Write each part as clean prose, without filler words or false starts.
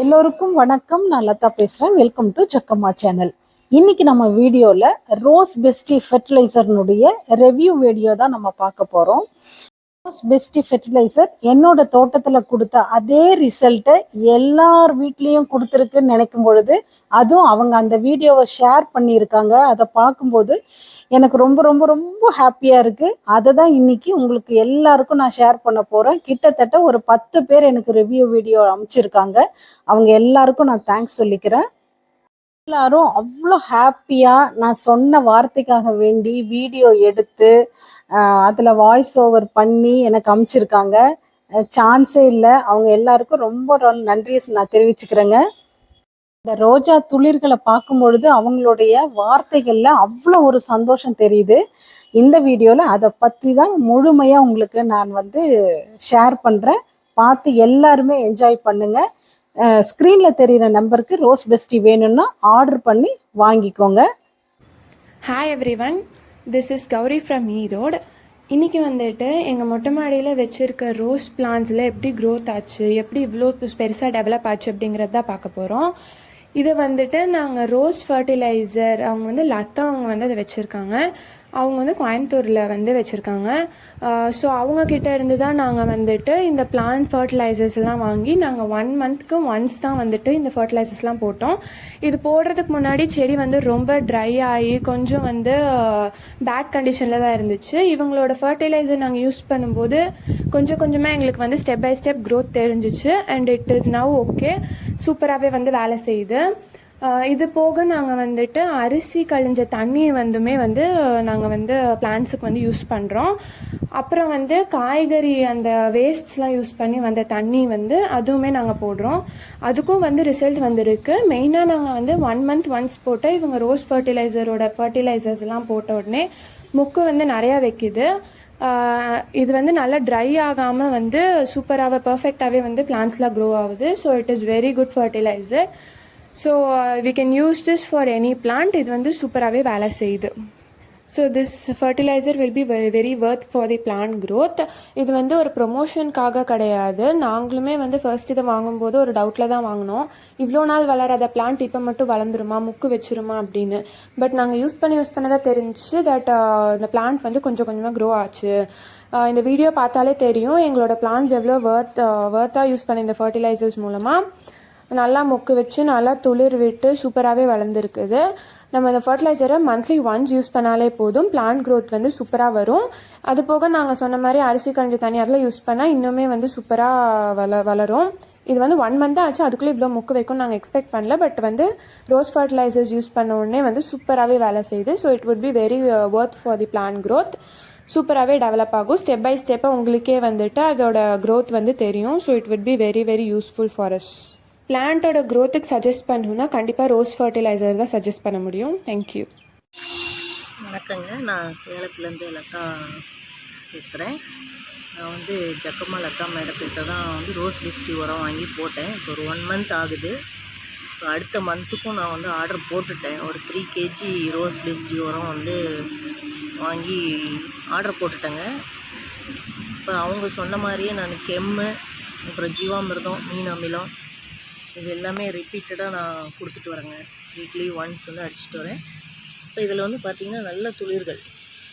எல்லோருக்கும் வணக்கம். நான் லதா பேசுறேன். Welcome to Chakkamma channel. இன்னைக்கு நம்ம வீடியோல ரோஸ் பெஸ்டி ஃபெர்டிலைசர்னுடைய ரிவ்யூ வீடியோ தான் நம்ம பார்க்க போறோம். ரோஸ் பெஸ்டி ஃபெர்டிலைசர் என்னோட தோட்டத்துல கொடுத்த அதே ரிசல்ட்டை எல்லார் வீட்லயும் கொடுத்துருக்குன்னு நினைக்கும் பொழுது, அதுவும் அவங்க அந்த வீடியோவை ஷேர் பண்ணியிருக்காங்க. அதை பார்க்கும்போது எனக்கு ரொம்ப ரொம்ப ரொம்ப ஹாப்பியா இருக்கு. அதை தான் இன்னைக்கு உங்களுக்கு எல்லாருக்கும் நான் ஷேர் பண்ண போறேன். கிட்டத்தட்ட ஒரு 10 பேர் எனக்கு ரிவ்யூ வீடியோ அமைச்சிருக்காங்க. அவங்க எல்லாருக்கும் நான் தேங்க்ஸ் சொல்லிக்கிறேன். எல்லாரும் அவ்வளோ ஹாப்பியா நான் சொன்ன வார்த்தைக்காக வேண்டி வீடியோ எடுத்து அதில் வாய்ஸ் ஓவர் பண்ணி எனக்கு அமைச்சிருக்காங்க. சான்ஸே இல்லை. அவங்க எல்லாருக்கும் ரொம்ப நன்றியை நான் தெரிவிச்சுக்கிறேங்க. இந்த ரோஜா துளிர்களை பார்க்கும் பொழுது அவங்களுடைய வார்த்தைகள்ல அவ்வளோ ஒரு சந்தோஷம் தெரியுது. இந்த வீடியோல அதை பற்றி தான் முழுமையா உங்களுக்கு நான் ஷேர் பண்றேன். பார்த்து எல்லாருமே என்ஜாய் பண்ணுங்க. ஸ்க்ரீன்ல தெரிகிற நம்பருக்கு ரோஸ் பெஸ்டி வேணும்னா ஆர்டர் பண்ணி வாங்கிக்கோங்க. Hi everyone, this is Gowri from Erode. இன்றைக்கி எங்கள் மொட்டை மாடியில் வச்சுருக்க ரோஸ் பிளான்ஸில் எப்படி க்ரோத் ஆச்சு, எப்படி இவ்வளோ பெருசாக டெவலப் ஆச்சு அப்படிங்கிறது தான் பார்க்க போகிறோம். இதை நாங்கள் ரோஸ் ஃபர்டிலைசர் அவங்க லதா அவங்க அதை வச்சுருக்காங்க. அவங்க கோயம்புத்தூரில் வச்சுருக்காங்க. ஸோ அவங்கக்கிட்ட இருந்து தான் நாங்கள் இந்த பிளான்ட் ஃபர்டிலைசர்ஸ்லாம் வாங்கி நாங்கள் 1 மந்த்க்கு ஒன்ஸ் தான் இந்த ஃபர்டிலைசர்ஸ்லாம் போட்டோம். இது போடுறதுக்கு முன்னாடி செடி ரொம்ப ட்ரை ஆகி கொஞ்சம் பேட் கண்டிஷனில் தான் இருந்துச்சு. இவங்களோட ஃபர்டிலைசர் நாங்கள் யூஸ் பண்ணும்போது கொஞ்சம் கொஞ்சமாக எங்களுக்கு ஸ்டெப் பை ஸ்டெப் க்ரோத் தெரிஞ்சிச்சு. And it is now okay, சூப்பராகவே வேலை செய்யுது. இது போக நாங்கள் அரிசி கழிஞ்ச தண்ணி நாங்கள் பிளான்ஸுக்கு யூஸ் பண்ணுறோம். அப்புறம் காய்கறி அந்த வேஸ்ட்ஸ்லாம் யூஸ் பண்ணி வந்த தண்ணி அதுவுமே நாங்கள் போடுறோம். அதுக்கும் ரிசல்ட் வந்திருக்கு. மெயினாக நாங்கள் 1 மந்த் ஒன்ஸ் போட்டு இவங்க ரோஸ் ஃபர்டிலைசர்ஸ்லாம் போட்ட உடனே முக்கு நிறையா வைக்குது. இது நல்லா ட்ரை ஆகாமல் சூப்பராகவே பர்ஃபெக்டாகவே பிளான்ஸ்லாம் க்ரோ ஆகுது. So it is very good fertiliser. So we can use this for any plant. இது சூப்பராகவே வேலை செய்யுது. So this fertiliser will be very worth for the plant growth. இது ஒரு ப்ரொமோஷனுக்காக கிடையாது. நாங்களுமே ஃபர்ஸ்ட் இதை வாங்கும்போது ஒரு டவுட்டில் தான் வாங்கினோம். இவ்வளோ நாள் வளராத பிளான்ட் இப்போ மட்டும் வளர்ந்துருமா, முக்கு வச்சிருமா அப்படின்னு. பட் நாங்கள் யூஸ் பண்ண தான் தெரிஞ்சிச்சு தட் இந்த பிளான்ட் கொஞ்சம் கொஞ்சமாக க்ரோ ஆச்சு. இந்த வீடியோ பார்த்தாலே தெரியும் எங்களோட பிளான்ட்ஸ் எவ்வளோ வர்த்தாக யூஸ் பண்ண இந்த ஃபர்டிலைசர்ஸ் மூலமாக நல்லா மொக்கு வச்சு நல்லா துளிர் விட்டு சூப்பராகவே வளர்ந்துருக்குது. நம்ம இந்த ஃபர்டிலைசரை மந்த்லி ஒன்ஸ் யூஸ் பண்ணாலே போதும், பிளான்ட் க்ரோத் சூப்பராக வரும். அது போக நாங்கள் சொன்ன மாதிரி அரிசி கஞ்சி தனியாரில் யூஸ் பண்ணால் இன்னுமே சூப்பராக வளரும். இது 1 மந்த் ஆச்சு, அதுக்குள்ளே இவ்வளோ மொக்கு வைக்கும் நாங்கள் எக்ஸ்பெக்ட் பண்ணல. பட் ரோஸ் ஃபர்டிலைசர்ஸ் யூஸ் பண்ண உடனே சூப்பராகவே வேலை செய்யுது. So it would be very worth for the plant growth. சூப்பராகவே டெவலப் ஆகும். ஸ்டெப் பை ஸ்டெப்பாக உங்களுக்கே அதோட க்ரோத் தெரியும். So it would be very very useful for us. பிளான்ட்டோட க்ரோத்துக்கு சஜஸ்ட் பண்ணணுன்னா கண்டிப்பாக ரோஸ் ஃபர்டிலைசர் தான் சஜஸ்ட் பண்ண முடியும். தேங்க்யூ. வணக்கங்க, நான் சேலத்துலேருந்து லதா பேசுகிறேன். நான் ஜக்கம்மா லதா மேடத்திட்ட தான் ரோஸ் பெஸ்டி உரம் வாங்கி போட்டேன். இப்போ ஒரு 1 மந்த் ஆகுது. இப்போ அடுத்த மந்த்துக்கும் நான் ஆர்டர் போட்டுட்டேன். ஒரு 3 kg ரோஸ் பெஸ்டி உரம் வாங்கி ஆர்டர் போட்டுட்டேங்க. இப்போ அவங்க சொன்ன மாதிரியே நான் கெம்மு, அப்புறம் ஜீவாமிர்தம், மீன் அமிலம் இது எல்லாமே ரிப்பீட்டடாக நான் கொடுத்துட்டு வரேங்க. வீக்லி ஒன்ஸ் அடிச்சுட்டு வரேன். இப்போ இதில் பார்த்திங்கன்னா நல்ல துளிர்கள்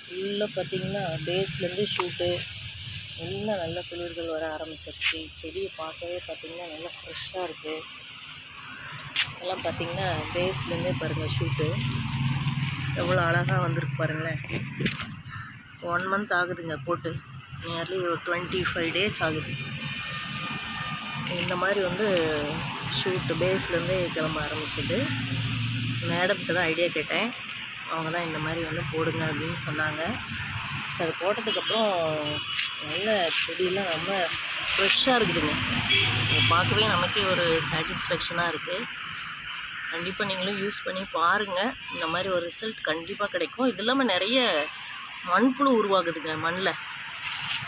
ஃபுல்லாக பார்த்திங்கன்னா பேஸ்லேருந்து ஷூட்டு எல்லாம் நல்ல துளிர்கள் வர ஆரம்பிச்சிருச்சு. செடியை பார்க்கவே பார்த்திங்கன்னா நல்லா ஃப்ரெஷ்ஷாக இருக்குது. எல்லாம் பார்த்திங்கன்னா பேஸ்லேருந்தே பாருங்கள் ஷூட்டு எவ்வளோ அழகாக வந்திருக்கு பாருங்களேன். 1 மந்த் ஆகுதுங்க போட்டு, நியர்லி ஒரு 25 days ஆகுது. இந்த மாதிரி ஷூட்டு பேஸ்லேருந்தே கிளம்ப ஆரம்பிச்சிது. மேடம்கிட்ட தான் ஐடியா கேட்டேன். அவங்க தான் இந்த மாதிரி போடுங்க அப்படின்னு சொன்னாங்க. ஸோ அது போட்டதுக்கப்புறம் நல்ல செடியெல்லாம் ரொம்ப ஃப்ரெஷ்ஷாக இருக்குதுங்க. பார்க்கவே நமக்கே ஒரு சாட்டிஸ்ஃபேக்ஷனாக இருக்குது. கண்டிப்பாக நீங்களும் யூஸ் பண்ணி பாருங்கள். இந்த மாதிரி ஒரு ரிசல்ட் கண்டிப்பாக கிடைக்கும். இது இல்லாமல் நிறைய மண்புழு உருவாகுதுங்க மண்ணில்.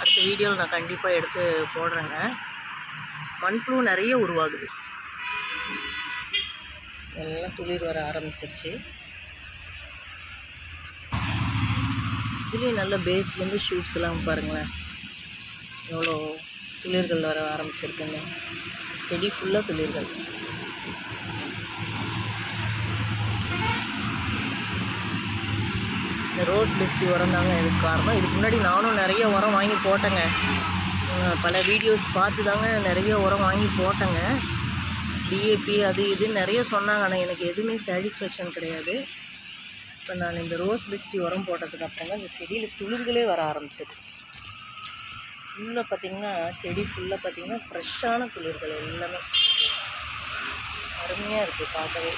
அடுத்த வீடியோவில் நான் கண்டிப்பாக எடுத்து போடுறேங்க. மண்புழு நிறைய உருவாகுது. எல்லாம் துளிர் வர ஆரம்பிச்சிருச்சு. இதுலேயும் நல்ல பேஸ்லேருந்து ஷூட்ஸ் எல்லாம் பாருங்களேன் எவ்வளோ துளிர்கள் வர ஆரம்பிச்சிருக்குங்க. செடி ஃபுல்லாக துளிர்கள். இந்த ரோஸ் பெஸ்டி உரம் தாங்க இதுக்கு காரணம். இதுக்கு முன்னாடி நானும் நிறைய உரம் வாங்கி போட்டேங்க. பல வீடியோஸ் பார்த்து தாங்க நிறைய உரம் வாங்கி போட்டேங்க. டிஏபி அது இது நிறைய சொன்னாங்க. ஆனால் எனக்கு எதுவுமே சாட்டிஸ்ஃபேக்ஷன் கிடையாது. இப்போ நான் இந்த ரோஸ் பெஸ்டி உரம் போட்டதுக்கப்புறம் தான் இந்த செடியில் துளிர்களே வர ஆரம்பிச்சது. ஃபுல்லாக பார்த்திங்கன்னா செடி ஃபுல்லாக பார்த்திங்கன்னா ஃப்ரெஷ்ஷான துளிர்கள் எல்லாமே அருமையாக இருக்குது பார்க்கவே.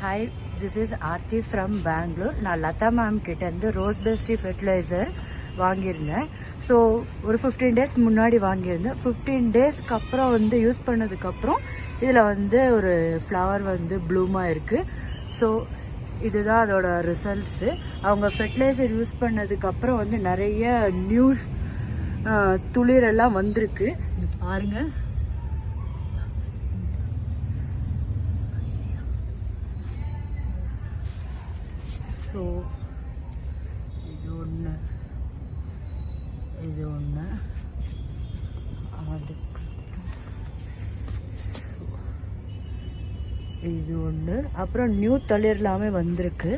Hi, this is Aarthi from Bangalore. நான் லதா மேம் கிட்டேருந்து ரோஸ் பெஸ்டி ஃபெர்டிலைசர் வாங்கியிருந்தேன். ஸோ ஒரு 15 டேஸ் முன்னாடி வாங்கியிருந்தேன். 15 டேஸ்க்கு அப்புறம் வந்து யூஸ் பண்ணதுக்கப்புறம் இதில் வந்து ஒரு ஃப்ளவர் வந்து ப்ளூமாக இருக்குது. ஸோ இதுதான் அதோட ரிசல்ட்ஸு. அவங்க ஃபெர்டிலைசர் யூஸ் பண்ணதுக்கப்புறம் வந்து நிறைய நியூ துளிரெல்லாம் வந்திருக்கு. பாருங்கள், ஸோ இது ஒன்று, இது ஒன்று, அதுக்கு இது ஒன்று, அப்புறம் நியூ தளிர் எல்லாமே வந்திருக்கு.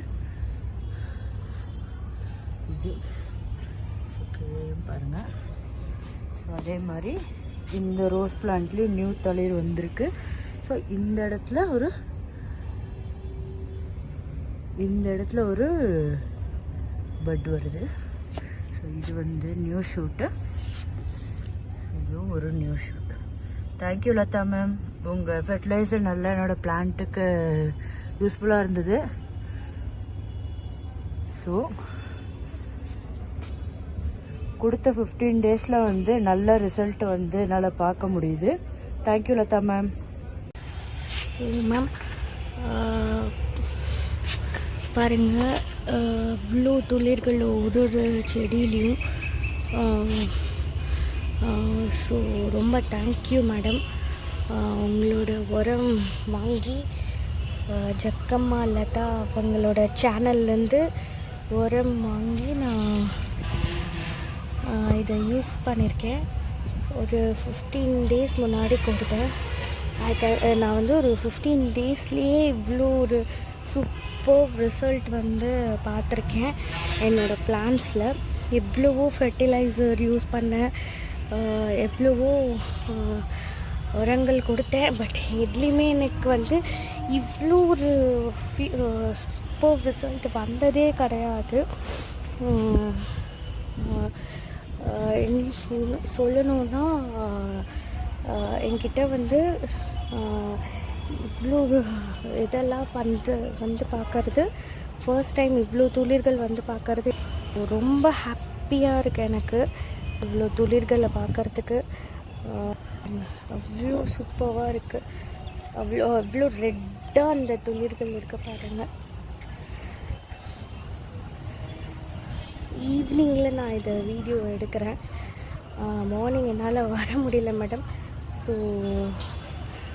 இது பாருங்கள். ஸோ அதே மாதிரி இந்த ரோஸ் பிளான்ட்லேயும் நியூ தளிர் வந்திருக்கு. ஸோ இந்த இடத்துல ஒரு பட் வருது. ஸோ இது வந்து நியூ ஷூட்டு, இதுவும் ஒரு new shoot. Thank you Latha ma'am. உங்கள் ஃபெர்டிலைசர் நல்லா என்னோடய பிளான்ட்டுக்கு யூஸ்ஃபுல்லாக இருந்தது. ஸோ கொடுத்த 15 டேஸில் வந்து நல்ல ரிசல்ட் வந்து என்னால் பார்க்க முடியுது. Thank you Latha ma'am. மேம் பாருங்கள், இவ்வளோ துளிர்கள் ஒரு செடியிலையும். ஸோ ரொம்ப தேங்க்யூ மேடம். உங்களோட உரம் வாங்கி ஜக்கம்மா லதா அவங்களோட சேனல்லேருந்து உரம் வாங்கி நான் இதை யூஸ் பண்ணியிருக்கேன். ஒரு 15 டேஸ் முன்னாடி கொடுத்தேன். நான் வந்து ஒரு 15 டேஸ்லேயே இவ்வளோ ஒரு சூப்பர் ரிசல்ட் வந்து பார்த்துருக்கேன் என்னோடய பிளான்ஸில். எவ்வளவோ ஃபெர்டிலைசர் யூஸ் பண்ணேன், எவ்வளவோ உரங்கள் கொடுத்தேன். பட் எதுலேயுமே எனக்கு வந்து இவ்வளோ ஒரு சூப்பர் ரிசல்ட் வந்ததே கிடையாது. சொல்லணுன்னா என்கிட்ட வந்து இவ்வளோ இதெல்லாம் வந்து பார்க்கறது ஃபர்ஸ்ட் டைம். இவ்வளோ துளிர்கள் வந்து பார்க்கறது ரொம்ப ஹாப்பியாக இருக்குது எனக்கு. இவ்வளோ துளிர்களை பார்க்குறதுக்கு அவ்வளோ சூப்பராக இருக்குது. அவ்வளோ ரெட்டாக அந்த துளிர்கள் இருக்க பாருங்கள். ஈவினிங்கில் நான் இதை வீடியோ எடுக்கிறேன். மார்னிங் என்னால் வர முடியல madam. So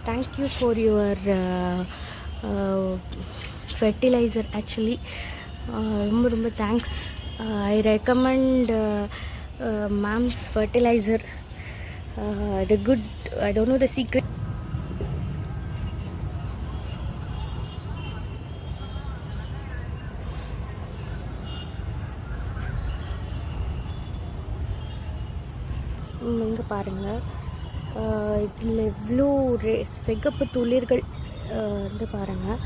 thank you for your fertiliser. Actually ரொம்ப ரொம்ப thanks. I recommend ma'am's fertiliser. The good, I don't know the secret. இங்கே பாருங்கள், இதில் இவ்வளோ சிகப்பு துளிர்கள் வந்து பாருங்கள்.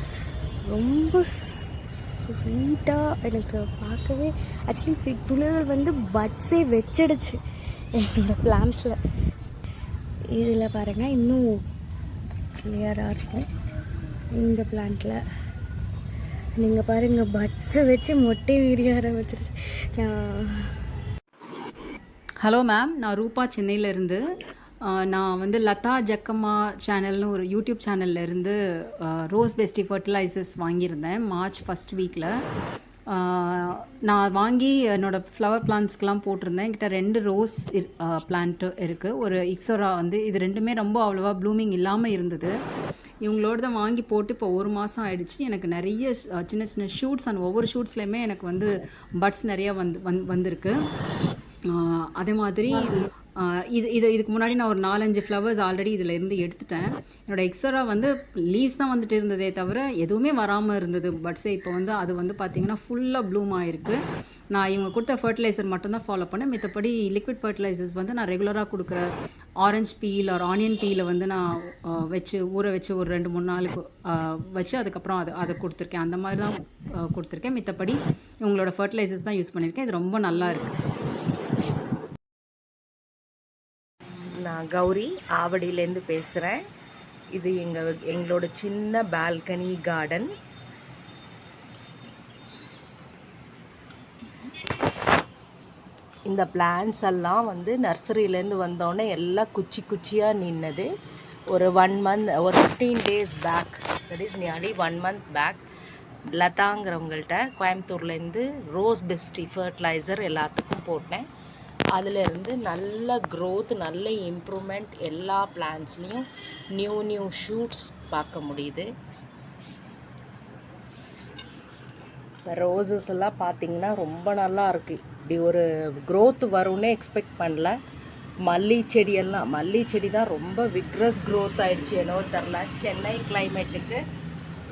ரொம்ப ஸ்வீட்டாக எனக்கு பார்க்கவே. ஆக்சுவலி துளிர்கள் வந்து பட்ஸே வச்சிடுச்சு என்னோடய பிளான்ஸில். இதில் பாருங்கள் இன்னும் கிளியராக இருக்கும். இந்த பிளான்ட்டில் நீங்கள் பாருங்கள், பட்ஸை வச்சு மொட்டை விரிய ஆரம்பிச்சிருச்சு. ஹலோ மேம், நான் ரூபா சென்னையிலேருந்து. நான் வந்து லதா ஜக்கம்மா சேனல்னு ஒரு யூடியூப் சேனல்லேருந்து ரோஸ் பெஸ்டி ஃபர்டிலைசர்ஸ் வாங்கியிருந்தேன் மார்ச் ஃபஸ்ட் வீக்கில். நான் வாங்கி என்னோடய ஃப்ளவர் பிளான்ட்ஸ்க்கெலாம் போட்டிருந்தேன். என்கிட்ட 2 ரோஸ் பிளான்ட்டு இருக்குது, ஒரு இக்ஸோரா வந்து. இது ரெண்டுமே ரொம்ப அவ்வளோவா ப்ளூமிங் இல்லாமல் இருந்தது. இவங்களோட தான் வாங்கி போட்டு இப்போ 1 மாதம் ஆகிடுச்சு. எனக்கு நிறைய சின்ன சின்ன ஷூட்ஸ், அந்த ஒவ்வொரு ஷூட்ஸ்லேயுமே எனக்கு வந்து பட்ஸ் நிறையா வந்திருக்கு. அதே மாதிரி இதுக்கு முன்னாடி நான் ஒரு 4-5 ஃப்ளவர்ஸ் ஆல்ரெடி இதில் இருந்து எடுத்துட்டேன். என்னோடய எக்ஸரா வந்து லீவ்ஸ் தான் வந்துட்டு இருந்ததே தவிர எதுவுமே வராமல் இருந்தது. பட்ஸே இப்போ வந்து அது வந்து பார்த்திங்கன்னா ஃபுல்லாக ப்ளூம் ஆகிருக்கு. நான் இவங்க கொடுத்த ஃபர்டிலைசர் மட்டும்தான் ஃபாலோ பண்ணேன். மற்றபடி லிக்விட் ஃபர்டிலைசர்ஸ் வந்து நான் ரெகுலராக கொடுக்குற ஆரஞ்ச் பீல் ஆர் ஆனியன் பீலை வந்து நான் ஊற வச்சு ஒரு 2-3 நாளுக்கு வச்சு அதுக்கப்புறம் அதை கொடுத்துருக்கேன். அந்த மாதிரி தான் கொடுத்துருக்கேன். மற்றபடி இவங்களோட ஃபர்டிலைசர்ஸ் தான் யூஸ் பண்ணியிருக்கேன். இது ரொம்ப நல்லா இருக்குது. நான் கௌரி ஆவடியிலேருந்து பேசுகிறேன். இது எங்களோட சின்ன பால்கனி கார்டன். இந்த பிளான்ஸ் எல்லாம் வந்து நர்சரியிலேருந்து வந்தோடனே எல்லாம் குச்சி குச்சியாக நின்னது. ஒரு 1 month ஒரு 15 days back, that is nearly 1 month back, லதாங்கிறவங்கள்ட்ட கோயம்புத்தூர்லேருந்து ரோஸ் பெஸ்டி ஃபர்டிலைசர் எல்லாத்துக்கும் போட்டேன். அதிலிருந்து நல்ல க்ரோத், நல்ல இம்ப்ரூவ்மெண்ட், எல்லா பிளான்ஸ்லேயும் நியூ ஷூட்ஸ் பார்க்க முடியுது. ரோசஸ் எல்லாம் பார்த்திங்கன்னா ரொம்ப நல்லா இருக்குது. இப்படி ஒரு க்ரோத் வரும்னே எக்ஸ்பெக்ட் பண்ணல. மல்லி செடி தான் ரொம்ப விக்ரஸ் க்ரோத் ஆகிடுச்சு. என்னவோ தெரில, சென்னை கிளைமேட்டுக்கு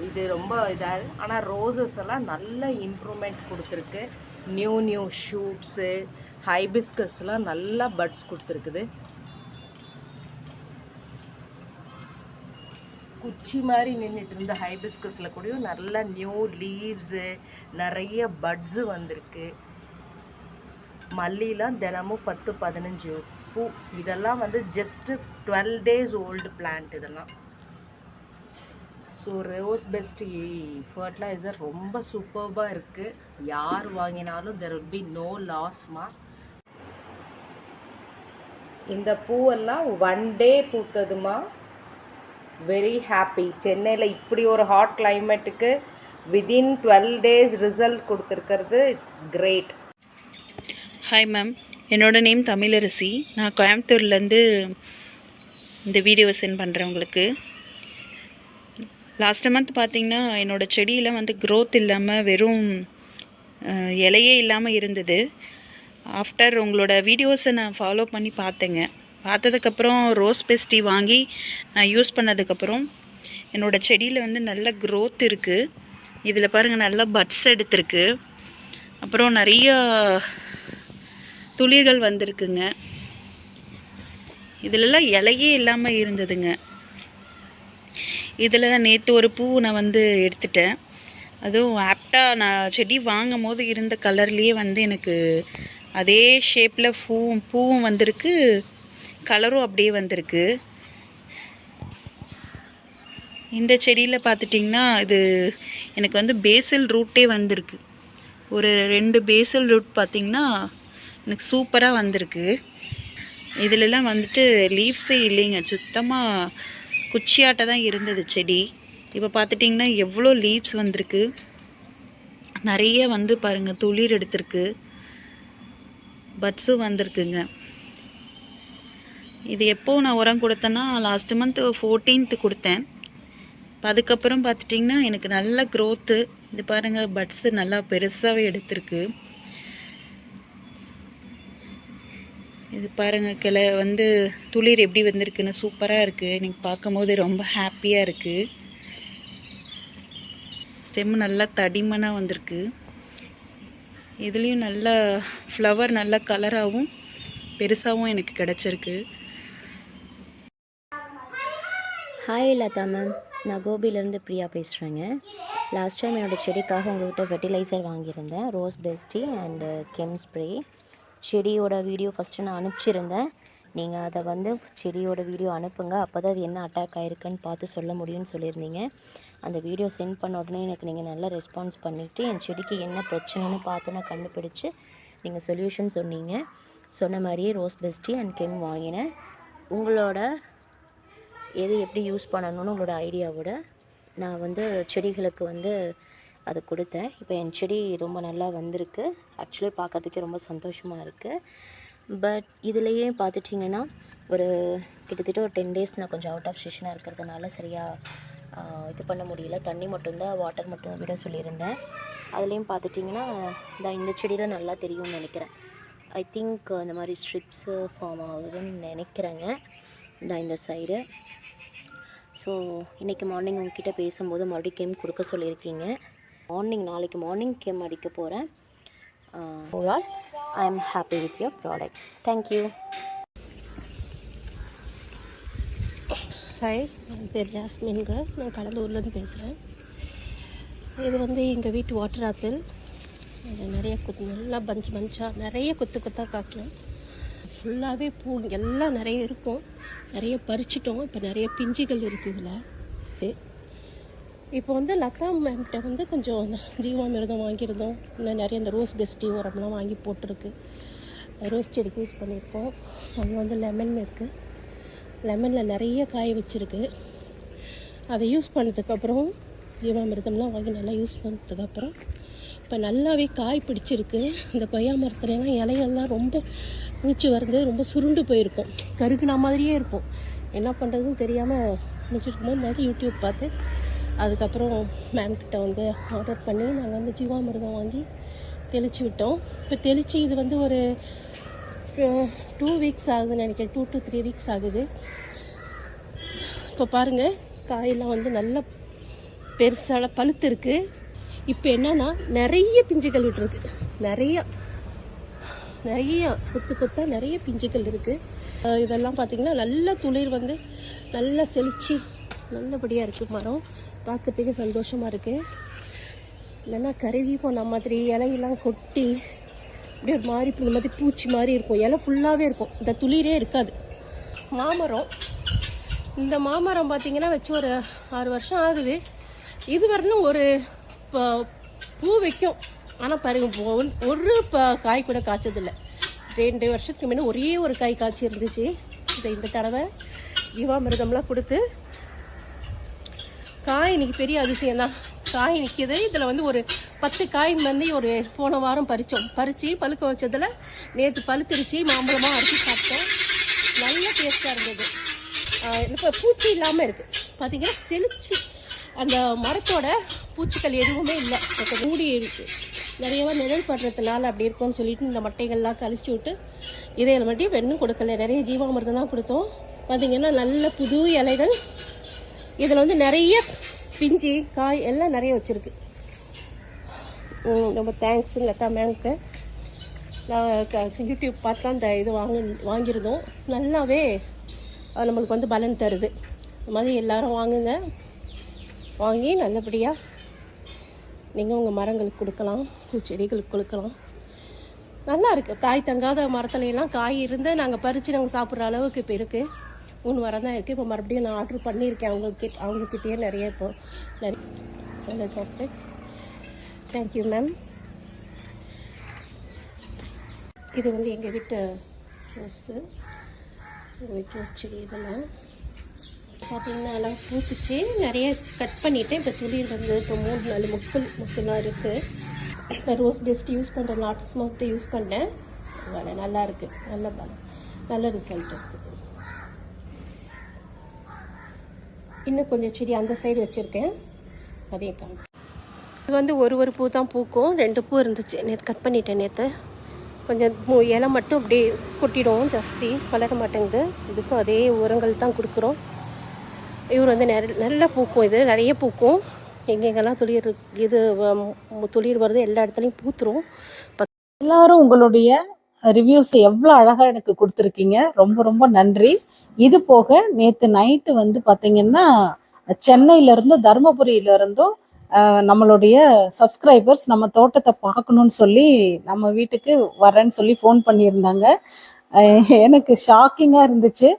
இது ரொம்ப இதாக. ஆனால் ரோசஸ் எல்லாம் நல்ல இம்ப்ரூவ்மெண்ட் கொடுத்துருக்கு. நியூ ஷூட்ஸு, ஹைபிஸ்கஸ்லாம் நல்லா பட்ஸ் கொடுத்துருக்குது. குச்சி மாதிரி நின்றுட்டு இருந்த ஹைபிஸ்கஸில் கூட நல்ல நியூ லீவ்ஸு, நிறைய பட்ஸு வந்திருக்கு. மல்லிலாம் தினமும் 10-15 பூ. இதெல்லாம் வந்து ஜஸ்ட்டு 12 days ஓல்டு பிளான்ட் இதெல்லாம். ஸோ ரோஸ் பெஸ்டி ஃபர்டிலைசர் ரொம்ப சூப்பர்பாக இருக்குது. யார் வாங்கினாலும் தெர் வில் பி நோ லாஸ்மா. இந்த பூவெல்லாம் 1 day பூத்ததுமா. Very happy. சென்னையில் இப்படி ஒரு ஹாட் கிளைமேட்டுக்கு விதின் 12 days ரிசல்ட் கொடுத்துருக்கிறது. It's great. ஹாய் மேம், என்னோடய நேம் தமிழரசி. நான் கோயம்புத்தூர்லேருந்து இந்த வீடியோவை சென்ட் பண்ணுறேன் உங்களுக்கு. லாஸ்ட் மந்த் பார்த்திங்கன்னா என்னோடய செடியில் வந்து க்ரோத் இல்லாமல் வெறும் இலையே இல்லாமல் இருந்தது. ஆஃப்டர் உங்களோட வீடியோஸை நான் ஃபாலோ பண்ணி பார்த்ததுக்கப்புறம் ரோஸ் பெஸ்டி வாங்கி நான் யூஸ் பண்ணதுக்கப்புறம் என்னோடய செடியில் வந்து நல்ல க்ரோத் இருக்குது. இதில் பாருங்கள், நல்லா பட்ஸ் எடுத்திருக்கு. அப்புறம் நிறைய துளிர்கள் வந்திருக்குங்க. இதிலெல்லாம் இலையே இல்லாமல் இருந்ததுங்க. இதில் தான் நேற்று ஒரு பூ நான் வந்து எடுத்துட்டேன். அதுவும் ஆப்டாக நான் செடி வாங்கும் போது இருந்த கலர்லேயே வந்து எனக்கு அதே ஷேப்பில் பூவும் வந்திருக்கு, கலரும் அப்படியே வந்திருக்கு. இந்த செடியில் பார்த்துட்டிங்கன்னா இது எனக்கு வந்து பேசில் ரூட்டே வந்திருக்கு. ஒரு 2 பேசில் ரூட் பார்த்திங்கன்னா எனக்கு சூப்பராக வந்திருக்கு. இதிலெல்லாம் வந்துட்டு லீவ்ஸே இல்லைங்க, சுத்தமாக குச்சியாட்ட தான் இருந்தது செடி. இப்போ பார்த்துட்டிங்கன்னா எவ்வளோ லீவ்ஸ் வந்திருக்கு. நிறைய வந்து பாருங்கள் துளிர் எடுத்திருக்கு, பட்ஸும் வந்திருக்குங்க. இது எப்போ நான் உரம் கொடுத்தேன்னா லாஸ்ட் மந்த் 14th கொடுத்தேன். அதுக்கப்புறம் பார்த்துட்டிங்கன்னா எனக்கு நல்ல க்ரோத்து. இது பாருங்கள், பட்ஸு நல்லா பெருசாகவே எடுத்திருக்கு. இது பாருங்கள், கிளை வந்து துளிர் எப்படி வந்திருக்குன்னு சூப்பராக இருக்குது. எனக்கு பார்க்கும் போது ரொம்ப ஹாப்பியாக இருக்குது. ஸ்டெம் நல்லா தடிமனாக வந்திருக்கு. இதுலேயும் நல்ல ஃப்ளவர் நல்ல கலராகவும் பெருசாகவும் எனக்கு கிடச்சிருக்கு. ஹாய் லதா மேம், நான் கோபியிலேருந்து பிரியா பேசுகிறேங்க. லாஸ்ட் டைம் என்னோடய செடிக்காக உங்கள்கிட்ட ஃபெர்டிலைசர் வாங்கியிருந்தேன், rose bestie and gem spray. செடியோட வீடியோ ஃபஸ்ட்டு நான் அனுப்பிச்சிருந்தேன். நீங்கள் அதை வந்து செடியோட வீடியோ அனுப்புங்க, அப்போ தான் அது என்ன அட்டாக் ஆகிருக்குன்னு பார்த்து சொல்ல முடியும்னு சொல்லியிருந்தீங்க. அந்த வீடியோ சென்ட் பண்ண உடனே எனக்கு நீங்கள் நல்லா ரெஸ்பான்ஸ் பண்ணிவிட்டு என் செடிக்கு என்ன பிரச்சனைன்னு பார்த்து நான் கண்டுபிடிச்சி நீங்கள் சொல்யூஷன் சொன்னீங்க. சொன்ன மாதிரியே ரோஸ் பெஸ்டி அண்ட் கெம் வாங்கினேன். உங்களோட எது எப்படி யூஸ் பண்ணணும்னு உங்களோட ஐடியாவோட நான் வந்து செடிகளுக்கு வந்து அதை கொடுத்தேன். இப்போ என் செடி ரொம்ப நல்லா வந்திருக்கு. ஆக்சுவலி பார்க்கறதுக்கே ரொம்ப சந்தோஷமாக இருக்குது. பட் இதுலேயே பார்த்துட்டிங்கன்னா ஒரு கிட்டத்தட்ட ஒரு 10 days நான் கொஞ்சம் அவுட் ஆஃப் ஸ்டேஷனாக இருக்கிறதுனால சரியாக இது பண்ண முடியல. தண்ணி மட்டும்தான், வாட்டர் மட்டும் விட சொல்லியிருந்தேன். அதுலேயும் பார்த்துட்டிங்கன்னா இந்த செடியில் நல்லா தெரியும்னு நினைக்கிறேன். ஐ திங்க் இந்த மாதிரி ஸ்ட்ரிப்ஸு ஃபார்ம் ஆகுதுன்னு நினைக்கிறேங்க இந்த சைடு. ஸோ இன்றைக்கி மார்னிங் உங்ககிட்ட பேசும்போது மறுபடியும் கெம் கொடுக்க சொல்லியிருக்கீங்க. நாளைக்கு மார்னிங் கெம் அடிக்க போகிறேன். Overall I am happy with your product. Thank you. Hi, என் பேர் ஜாஸ்மின்ங்க. நான் கடலூர்லேருந்து பேசுகிறேன். இது வந்து எங்கள் வீட்டு வாட்டர் ஆப்பிள். இது நிறைய நல்லா பஞ்சாக நிறைய கொத்தாக காய்க்கும். ஃபுல்லாகவே பூ எல்லாம் நிறைய இருக்கும். நிறைய பறிச்சிட்டோம். இப்போ நிறைய பிஞ்சுகள் இருக்குது இதில். இப்போ வந்து லதா மேம்கிட்ட வந்து கொஞ்சம் ஜீவாமிர்தம் வாங்கியிருந்தோம். இன்னும் நிறைய இந்த ரோஸ் பெஸ்டி உரம்லாம் வாங்கி போட்டிருக்கு. ரோஸ் செடிக்கு யூஸ் பண்ணியிருக்கோம். அங்கே வந்து லெமன் இருக்குது. லெமனில் நிறைய காய வச்சுருக்கு. அதை யூஸ் பண்ணதுக்கப்புறம் ஜீவாமிர்தம்லாம் வாங்கி நல்லா யூஸ் பண்ணதுக்கப்புறம் இப்போ நல்லாவே காய் பிடிச்சிருக்கு. இந்த கொய்யா மரத்துலலாம் இலையெல்லாம் ரொம்ப பூச்சி வருது. ரொம்ப சுருண்டு போயிருக்கும். கருகுன மாதிரியே இருக்கும். என்ன பண்ணுறதுன்னு தெரியாமல் முடிச்சிருக்கும்போது மாதிரி யூடியூப் பார்த்து அதுக்கப்புறம் மேம்கிட்ட வந்து ஆர்டர் பண்ணி நாங்கள் வந்து ஜீவாமிர்தம் வாங்கி தெளித்து விட்டோம். இப்போ தெளித்து இது வந்து ஒரு 2 வீக்ஸ் ஆகுதுன்னு நினைக்கிறேன். 2 to 3 வீக்ஸ் ஆகுது. இப்போ பாருங்கள், காயெல்லாம் வந்து நல்லா பெருசாக பழுத்து இருக்குது. இப்போ என்னன்னா நிறைய பிஞ்சுகள் விட்டுருக்கு. நிறைய கொத்தாக நிறைய பிஞ்சுகள் இருக்குது. இதெல்லாம் பார்த்திங்கன்னா நல்ல துளிர் வந்து நல்லா செழிச்சு நல்லபடியாக இருக்குது. மரம் பார்க்கறதுக்கு சந்தோஷமாக இருக்குது. இல்லைன்னா கருகி போன மாதிரி இலையெல்லாம் கொட்டி அப்படியே ஒரு மாதிரி இந்த மாதிரி பூச்சி மாதிரி இருக்கும். இலை ஃபுல்லாகவே இருக்கும். இந்த துளிரே இருக்காது. மாமரம், இந்த மாமரம் பார்த்திங்கன்னா வச்சு ஒரு 6 வருஷம் ஆகுது. இது வரணும் ஒரு பூ வைக்கும். ஆனால் பாருங்க, ஒரு காய் கூட காய்ச்சதில்லை. 2 வருஷத்துக்கு முன்னே ஒரே ஒரு காய் காய்ச்சி இருந்துச்சு. இந்த தடவை ஜீவாமிர்தம்லாம் கொடுத்து காய் இன்னைக்கு பெரிய அதிசயம் தான். காய் நிற்கிது. இதில் வந்து ஒரு 10 காய் வந்து ஒரு போன வாரம் பறித்து பழுக்க வச்சதில் நேற்று பழுத்துருச்சு. மாம்பழமாக அரைச்சி சாப்பிட்டோம். நல்ல டேஸ்ட்டாக இருந்தது. இப்போ பூச்சி இல்லாமல் இருக்குது. பார்த்தீங்கன்னா செழிச்சு அந்த மரத்தோட பூச்சிகள் எதுவுமே இல்லை. மூடி இருக்குது. நிறையவா நிழல் படுறதுனால அப்படி இருக்கும்னு சொல்லிட்டு இந்த மட்டைகள்லாம் கழிச்சு விட்டு இதையில மட்டும் வெண்ணும் கொடுக்கல. நிறைய ஜீவாமிர்தம் தான் கொடுத்தோம். பார்த்தீங்கன்னா நல்ல புது இலைகள். இதில் வந்து நிறைய பிஞ்சு காய் எல்லாம் நிறைய வச்சுருக்கு. ரொம்ப தேங்க்ஸ் லதா மேம்க்கு. நான் யூடியூப் பார்த்து தான் இந்த இது வாங்கியிருந்தோம். நல்லாவே நம்மளுக்கு வந்து பலன் தருது. இந்த மாதிரி எல்லோரும் வாங்குங்க. வாங்கி நல்லபடியாக நீங்கள் உங்கள் மரங்களுக்கு கொடுக்கலாம், பூச்செடிகளுக்கு கொடுக்கலாம். நல்லா இருக்குது. காய் தங்காத மரத்துலையெல்லாம் காய் இருந்து நாங்கள் பறித்து நாங்கள் சாப்பிட்ற அளவுக்கு இப்போ இருக்குது. 3 வாரம் தான் இருக்குது. இப்போ மறுபடியும் நான் ஆர்டர் பண்ணியிருக்கேன். அவங்கக்கிட்டேயே நிறைய இப்போ நல்ல சாக்லேட்ஸ். Thank you ma'am. இது வந்து எங்கள் வீட்டு ரோஸு, எங்கள் வீட்டு ரோஸ் செடி. இதெல்லாம் பார்த்தீங்கன்னா எல்லாம் பூத்துச்சு. நிறைய கட் பண்ணிவிட்டேன். இப்போ துளிர் வந்து இப்போ 3-4 முக்குலாம் இருக்குது. ரோஸ் பெஸ்ட் யூஸ் பண்ணுற நாட்ஸ் மட்டும் யூஸ் பண்ணேன். வேலை நல்லா இருக்குது. நல்ல ரிசல்ட் இருக்குது. இன்னும் கொஞ்சம் செடி அந்த சைடு வச்சுருக்கேன். அதையும் காணும். இது வந்து ஒரு பூ தான் பூக்கும். 2 பூ இருந்துச்சு. நேற்று கட் பண்ணிட்டேன். நேற்று கொஞ்சம் இலை மட்டும் அப்படியே கொட்டிடும். ஜாஸ்தி வளர மாட்டேங்குது. இதுக்கும் அதே உரங்கள் தான் கொடுக்குறோம். இவர் வந்து நல்ல பூக்கும். இது நிறைய பூக்கும். எங்கெங்கெல்லாம் துளிர் வருது எல்லா இடத்துலையும் பூத்துரும். எல்லாரும் உங்களுடைய ரிவ்யூஸ் எவ்வளோ அழகாக எனக்கு கொடுத்துருக்கீங்க. ரொம்ப ரொம்ப நன்றி. இது போக நேற்று நைட்டு வந்து பார்த்தீங்கன்னா சென்னையிலேருந்து தருமபுரியிலேருந்தும் நம்மளுடைய சப்ஸ்கிரைபர்ஸ் நம்ம தோட்டத்தை பார்க்கணுன்னு சொல்லி நம்ம வீட்டுக்கு வரேன்னு சொல்லி ஃபோன் பண்ணியிருந்தாங்க. எனக்கு ஷாக்கிங்காக இருந்துச்சு.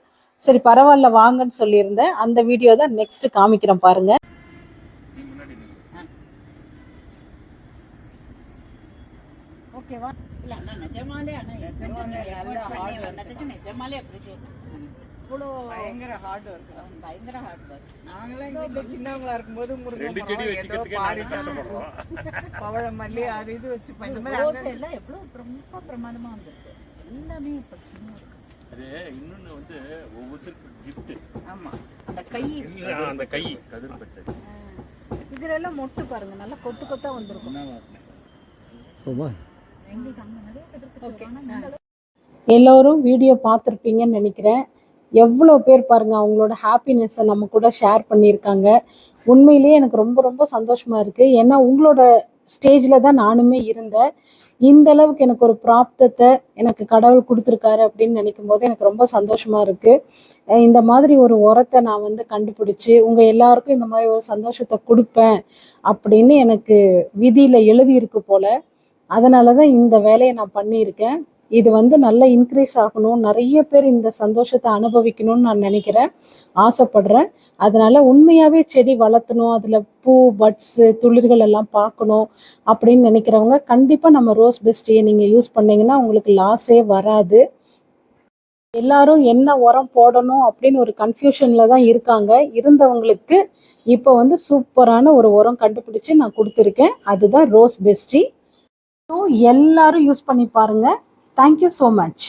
சரி பரவாயில்ல வாங்கன்னு சொல்லியிருந்தேன். அந்த வீடியோ தான் நெக்ஸ்ட் காமிக்கிறேன் பாருங்க. ஓகேவா? இல்லை அண்ணா நிஜமாலே இவ்வளோ பயங்கர ஹார்ட் ஒர்க். பயங்கர ஹார்ட் ஒர்க். நாங்களாம் எங்கள் வீட்டில் சின்னவங்களா இருக்கும்போது பவழம் மல்லி அது இது வச்சு இந்த மாதிரி எல்லாம் எவ்வளோ ரொம்ப பிரமாதமாக வந்திருக்கு. எல்லாமே இப்போ அது இன்னொன்று வந்து ஒவ்வொருத்தருக்கும் கிஃப்ட். ஆமாம், அந்த கை கதிர்பட்டது. இதுல எல்லாம் மொட்டு பாருங்க, நல்லா கொத்தா வந்திருக்கும். எங்களுக்கு அங்கே நிறைய கதிர்பட்டு. எல்லோரும் வீடியோ பார்த்துருப்பீங்கன்னு நினைக்கிறேன். எவ்வளோ பேர் பாருங்கள் அவங்களோட ஹாப்பினஸ்ஸை நம்ம கூட ஷேர் பண்ணியிருக்காங்க. உண்மையிலேயே எனக்கு ரொம்ப ரொம்ப சந்தோஷமாக இருக்குது. ஏன்னா உங்களோட ஸ்டேஜில் தான் நானுமே இருந்தேன். இந்த அளவுக்கு எனக்கு ஒரு பிராப்தத்தை எனக்கு கடவுள் கொடுத்துருக்காரு அப்படின்னு நினைக்கும் போது எனக்கு ரொம்ப சந்தோஷமாக இருக்குது. இந்த மாதிரி ஒரு உரத்தை நான் வந்து கண்டுபிடிச்சி உங்கள் எல்லாருக்கும் இந்த மாதிரி ஒரு சந்தோஷத்தை கொடுப்பேன் அப்படின்னு எனக்கு விதியில் எழுதியிருக்கு போல். அதனால தான் இந்த வேலையை நான் பண்ணியிருக்கேன். இது வந்து நல்லா இன்க்ரீஸ் ஆகணும், நிறைய பேர் இந்த சந்தோஷத்தை அனுபவிக்கணும்னு நான் நினைக்கிறேன், ஆசைப்படுறேன். அதனால உண்மையாகவே செடி வளர்த்தணும், அதில் பூ, பட்ஸு, துளிர்கள் எல்லாம் பார்க்கணும் அப்படின்னு நினைக்கிறவங்க கண்டிப்பாக நம்ம ரோஸ் பெஸ்டியை நீங்கள் யூஸ் பண்ணிங்கன்னா உங்களுக்கு லாஸே வராது. எல்லாரும் என்ன உரம் போடணும் அப்படின்னு ஒரு கன்ஃபியூஷனில் தான் இருக்காங்க. இருந்தவங்களுக்கு இப்போ வந்து சூப்பரான ஒரு உரம் கண்டுபிடிச்சி நான் கொடுத்துருக்கேன். அதுதான் ரோஸ் பெஸ்டி. ஸோ எல்லாரும் யூஸ் பண்ணி பாருங்கள். Thank you so much.